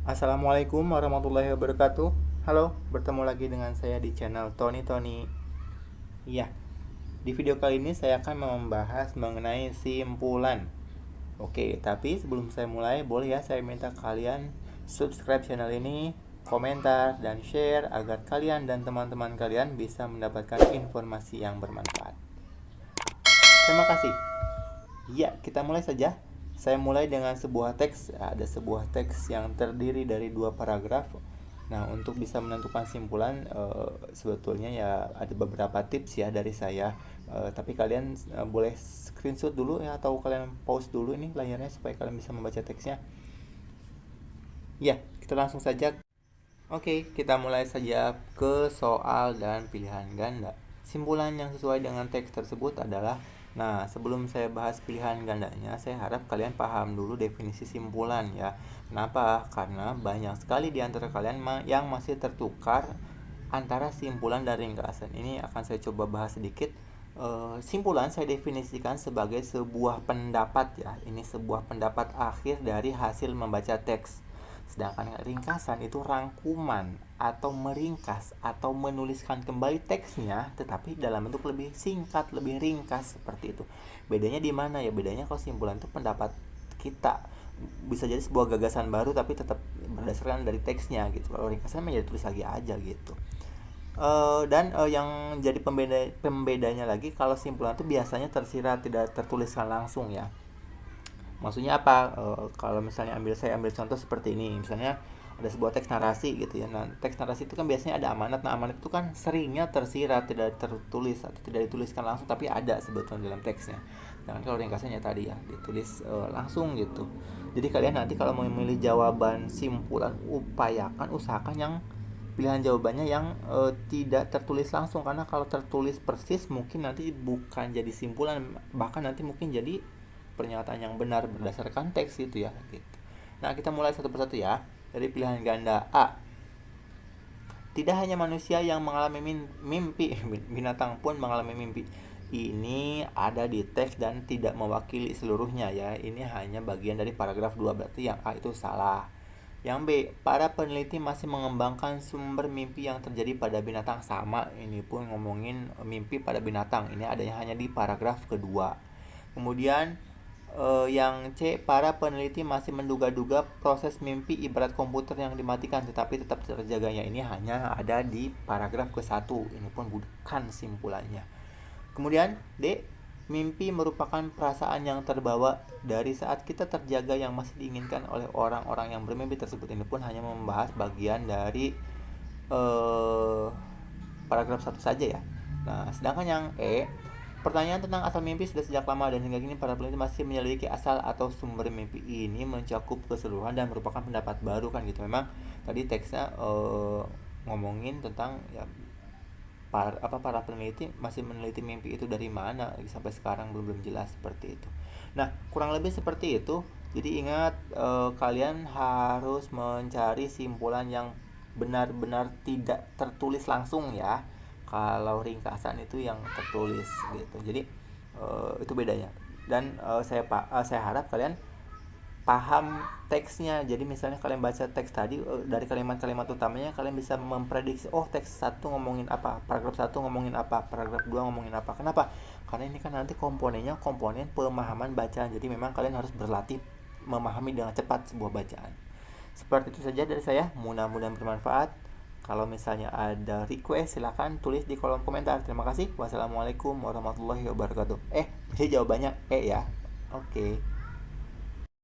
Assalamualaikum warahmatullahi wabarakatuh. Halo, bertemu lagi dengan saya di channel Tony Tony. Iya, di video kali ini saya akan membahas mengenai simpulan. Oke, tapi sebelum saya mulai, boleh ya saya minta kalian subscribe channel ini, komentar, dan share agar kalian dan teman-teman kalian bisa mendapatkan informasi yang bermanfaat. Terima kasih. Ya, kita mulai saja. Saya mulai dengan sebuah teks. Ada sebuah teks yang terdiri dari dua paragraf. Nah, untuk bisa menentukan simpulan, sebetulnya ya ada beberapa tips ya dari saya. Tapi kalian boleh screenshot dulu ya, atau kalian pause dulu ini layarnya supaya kalian bisa membaca teksnya. Ya, kita langsung saja. Oke, kita mulai saja ke soal dan pilihan ganda. Simpulan yang sesuai dengan teks tersebut adalah, nah, sebelum saya bahas pilihan gandanya, saya harap kalian paham dulu definisi simpulan ya. Kenapa? Karena banyak sekali di antara kalian yang masih tertukar antara simpulan dan ringkasan. Ini akan saya coba bahas sedikit. Simpulan saya definisikan sebagai sebuah pendapat ya. Ini sebuah pendapat akhir dari hasil membaca teks. Sedangkan ringkasan itu rangkuman atau meringkas atau menuliskan kembali teksnya, tetapi dalam bentuk lebih singkat, lebih ringkas seperti itu. Bedanya di mana ya? Bedanya kalau simpulan itu pendapat kita, bisa jadi sebuah gagasan baru tapi tetap berdasarkan dari teksnya gitu. Kalau ringkasan menjadi tulis lagi aja gitu. Yang jadi pembedanya lagi, kalau simpulan itu biasanya tersirat, tidak tertuliskan langsung ya. Maksudnya apa? Kalau misalnya saya ambil contoh seperti ini, misalnya ada sebuah teks narasi gitu ya. Nah, teks narasi itu kan biasanya ada amanat. Nah, amanat itu kan seringnya tersirat, tidak tertulis atau tidak dituliskan langsung, tapi ada sebetulnya dalam teksnya. Dan kalau ringkasannya tadi ya ditulis langsung gitu. Jadi kalian nanti kalau mau memilih jawaban simpulan, usahakan yang pilihan jawabannya yang tidak tertulis langsung, karena kalau tertulis persis mungkin nanti bukan jadi simpulan, bahkan nanti mungkin jadi pernyataan yang benar berdasarkan teks itu ya gitu. Nah, kita mulai satu persatu ya. Dari pilihan ganda A. Tidak hanya manusia yang mengalami mimpi, binatang pun mengalami mimpi. Ini ada di teks dan tidak mewakili seluruhnya ya. Ini hanya bagian dari paragraf 2, berarti yang A itu salah. Yang B, para peneliti masih mengembangkan sumber mimpi yang terjadi pada binatang. Sama, ini pun ngomongin mimpi pada binatang. Ini adanya hanya di paragraf kedua. Kemudian yang C, para peneliti masih menduga-duga proses mimpi ibarat komputer yang dimatikan tetapi tetap terjaganya. Ini hanya ada di paragraf ke-1. Ini pun bukan simpulannya. Kemudian D, mimpi merupakan perasaan yang terbawa dari saat kita terjaga yang masih diinginkan oleh orang-orang yang bermimpi tersebut. Ini pun hanya membahas bagian dari paragraf 1 saja ya. Nah, sedangkan yang E, pertanyaan tentang asal mimpi sudah sejak lama dan hingga kini para peneliti masih menyelidiki asal atau sumber mimpi. Ini mencakup keseluruhan dan merupakan pendapat baru kan gitu. Memang tadi teksnya ngomongin tentang ya para peneliti masih meneliti mimpi itu dari mana, sampai sekarang belum jelas seperti itu. Nah, kurang lebih seperti itu. Jadi ingat, kalian harus mencari simpulan yang benar-benar tidak tertulis langsung ya. Kalau ringkasan itu yang tertulis gitu. Jadi itu bedanya. Dan saya harap kalian paham teksnya. Jadi misalnya kalian baca teks tadi, dari kalimat-kalimat utamanya kalian bisa memprediksi, oh teks 1 ngomongin apa, paragraf 1 ngomongin apa, paragraf 2 ngomongin apa. Kenapa? Karena ini kan nanti komponennya komponen pemahaman bacaan. Jadi memang kalian harus berlatih memahami dengan cepat sebuah bacaan. Seperti itu saja dari saya, mudah-mudahan bermanfaat. Kalau misalnya ada request, silahkan tulis di kolom komentar. Terima kasih. Wassalamualaikum warahmatullahi wabarakatuh. Jadi jawabannya E ya. Oke.